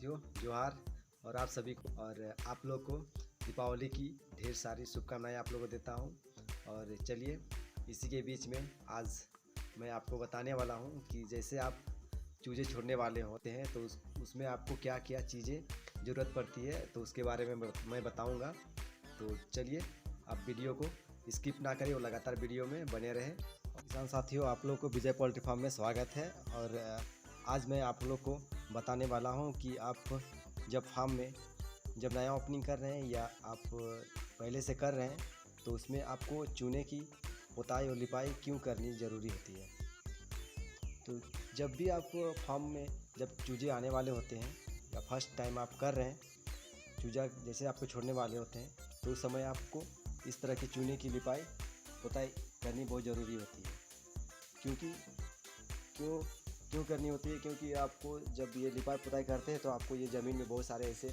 साथियों, जोहार। और आप सभी को और आप लोग को दीपावली की ढेर सारी शुभकामनाएं आप लोगों को देता हूं। और चलिए, इसी के बीच में आज मैं आपको बताने वाला हूं कि जैसे आप चूजे छोड़ने वाले होते हैं तो उसमें आपको क्या क्या चीज़ें ज़रूरत पड़ती है, तो उसके बारे में मैं बताऊंगा। तो चलिए, आप वीडियो को स्किप ना करें और लगातार वीडियो में बने रहें। किसान साथियों, आप लोग को विजय पोल्ट्री फार्म में स्वागत है। और आज मैं आप लोग को बताने वाला हूं कि आप जब फार्म में जब नया ओपनिंग कर रहे हैं या आप पहले से कर रहे हैं तो उसमें आपको चूने की पुताई और लिपाई क्यों करनी ज़रूरी होती है। तो जब भी आप फार्म में जब चूजे आने वाले होते हैं या फर्स्ट टाइम आप कर रहे हैं, चूजा जैसे आपको छोड़ने वाले होते हैं, तो उस समय आपको इस तरह की चूने की लिपाई पुताई करनी बहुत ज़रूरी होती है। क्योंकि क्यों करनी होती है, क्योंकि आपको जब ये लिपाई पुताई करते हैं तो आपको ये ज़मीन में बहुत सारे ऐसे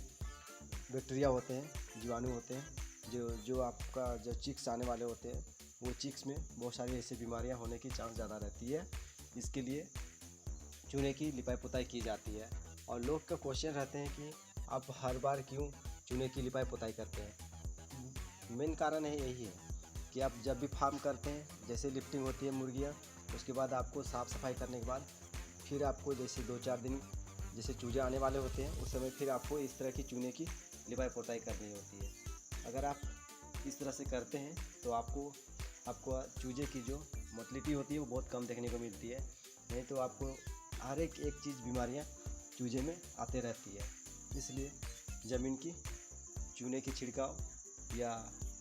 बैक्टीरिया होते हैं, जीवाणु होते हैं जो आपका जो चिक्स आने वाले होते हैं, वो चिक्स में बहुत सारी ऐसी बीमारियां होने की चांस ज़्यादा रहती है। इसके लिए चूने की लिपाई पुताई की जाती है। और लोग का क्वेश्चन रहते हैं कि आप हर बार क्यों चूने की लिपाई पुताई करते हैं। मेन कारण है यही है कि आप जब भी फार्म करते हैं, जैसे लिफ्टिंग होती है मुर्गियाँ, उसके बाद आपको साफ़ सफाई करने के बाद फिर आपको जैसे 2-4 दिन जैसे चूजे आने वाले होते हैं, उस समय फिर आपको इस तरह की चूने की लिपाई पुताई करनी होती है। अगर आप इस तरह से करते हैं तो आपको चूजे की जो मोटिलिटी होती है वो बहुत कम देखने को मिलती है। नहीं तो आपको हर एक चीज़ बीमारियां चूजे में आते रहती है। इसलिए ज़मीन की चूने की छिड़काव या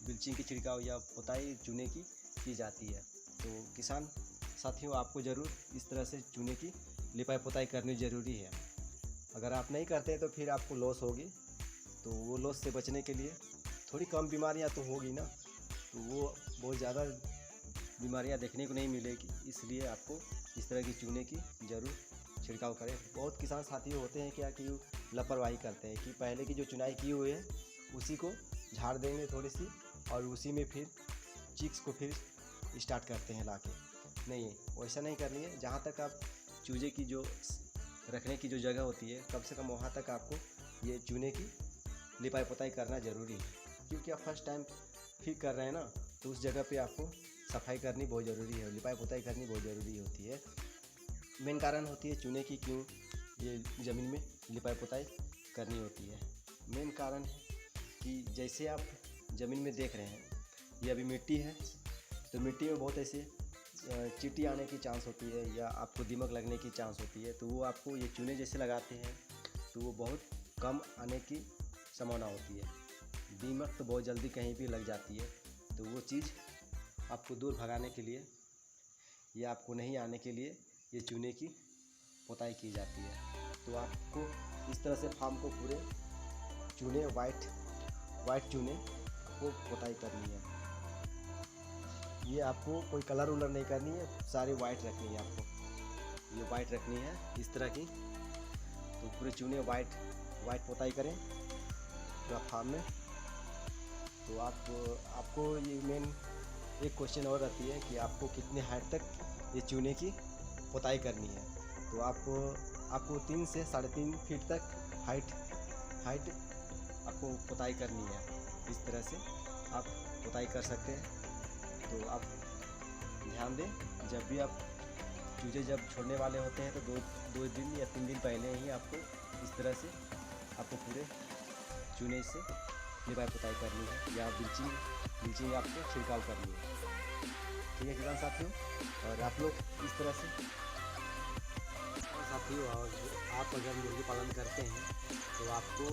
ब्लीचिंग की छिड़काव या पुताई चूने की जाती है। तो किसान साथियों, आपको ज़रूर इस तरह से चूने की लिपाई पुताई करनी ज़रूरी है। अगर आप नहीं करते तो फिर आपको लॉस होगी। तो वो लॉस से बचने के लिए थोड़ी कम बीमारियां तो होगी ना, तो वो बहुत ज़्यादा बीमारियां देखने को नहीं मिलेगी। इसलिए आपको इस तरह की चूने की ज़रूर छिड़काव करें। बहुत किसान साथी होते हैं क्या कि लापरवाही करते हैं कि पहले की जो चुनाई की हुई है उसी को झाड़ देंगे थोड़ी सी, और उसी में फिर चिक्स को फिर स्टार्ट करते हैं लाके। नहीं, वैसा नहीं करनी है। जहाँ तक आप चूजे की जो रखने की जो जगह होती है, कम से कम वहाँ तक आपको ये चूने की लिपाई पुताई करना ज़रूरी है। क्योंकि आप फर्स्ट टाइम फिर कर रहे हैं ना, तो उस जगह पे आपको सफाई करनी बहुत ज़रूरी है, लिपाई पुताई करनी बहुत ज़रूरी होती है। मेन कारण होती है चूने की क्यों ये ज़मीन में लिपाई पुताई करनी होती है। मेन कारण है कि जैसे आप ज़मीन में देख रहे हैं, ये अभी मिट्टी है, तो मिट्टी में बहुत ऐसे चींटी आने की चांस होती है या आपको दीमक लगने की चांस होती है। तो वो आपको ये चूने जैसे लगाते हैं तो वो बहुत कम आने की संभावना होती है। दीमक तो बहुत जल्दी कहीं भी लग जाती है। तो वो चीज़ आपको दूर भगाने के लिए या आपको नहीं आने के लिए ये चूने की पुताई की जाती है। तो आपको इस तरह से फार्म को पूरे चूने वाइट चूने को पुताई करनी है। ये आपको कोई कलर उलर नहीं करनी है, सारी वाइट रखनी है। आपको ये वाइट रखनी है इस तरह की। तो पूरे चूने वाइट पुताई करें पूरा फार्म में। तो आपको ये मेन एक क्वेश्चन और रहती है कि आपको कितने हाइट तक ये चूने की पुताई करनी है। तो आपको 3 से 3.5 फीट तक हाइट आपको पुताई करनी है। इस तरह से आप पुताई कर सकते हैं। तो आप ध्यान दें, जब भी आप चूजे जब छोड़ने वाले होते हैं तो दो दिन या 3 दिन पहले ही आपको इस तरह से आपको पूरे चूने से लिपाई पुताई करनी है या ब्लीचिंग आपको छिड़काव करनी है। ठीक है किसान साथियों, और आप लोग इस तरह से साथियों, और आप अगर मुर्गी पालन करते हैं तो आपको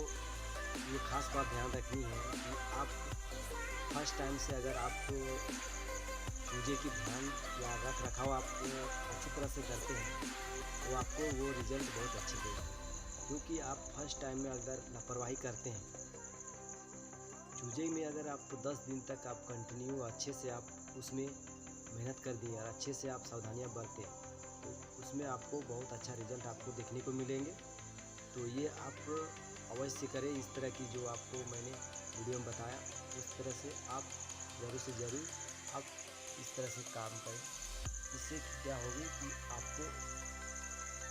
ये खास बात ध्यान रखनी है कि आप फर्स्ट टाइम से अगर आपको चूजे की ध्यान या रख रखाव आप अच्छी तरह से करते हैं तो आपको वो रिजल्ट बहुत अच्छे देगा। क्योंकि आप फर्स्ट टाइम में अगर लापरवाही करते हैं चूजे में, अगर आपको 10 दिन तक आप कंटिन्यू अच्छे से आप उसमें मेहनत कर दिए और अच्छे से आप सावधानियां बरतें तो उसमें आपको बहुत अच्छा रिजल्ट आपको देखने को मिलेंगे। तो ये आप अवश्य करें। इस तरह की जो आपको मैंने वीडियो में बताया, उस तरह से आप ज़रूर से ज़रूर आप इस तरह से काम करें। इससे क्या होगी कि आपको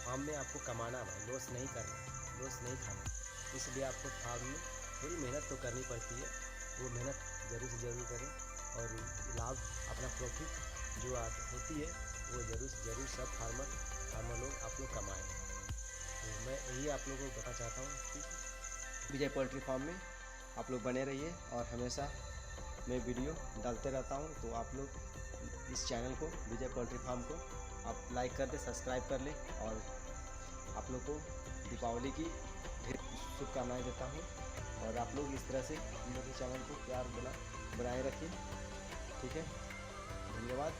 फार्म में आपको कमाना है, लॉस नहीं करना, लॉस नहीं खाना। इसलिए आपको फार्म में थोड़ी मेहनत तो करनी पड़ती है, वो मेहनत ज़रूर से ज़रूर करें और लाभ अपना प्रॉफिट जो होती है वो ज़रूर से ज़रूर सब फार्मर लोग आप लोग कमाएँ। तो मैं यही आप लोगों को बताना चाहता हूँ। ठीक है, विजय पोल्ट्री फार्म में आप लोग बने रहिए और हमेशा मैं वीडियो डालते रहता हूँ। तो आप लोग इस चैनल को, विजय पोल्ट्री फार्म को आप लाइक कर दें, सब्सक्राइब कर लें और आप लोग को दीपावली की ढेर शुभकामनाएँ देता हूँ। और आप लोग इस तरह से मेरे चैनल को प्यार बनाए रखिए। ठीक है, धन्यवाद।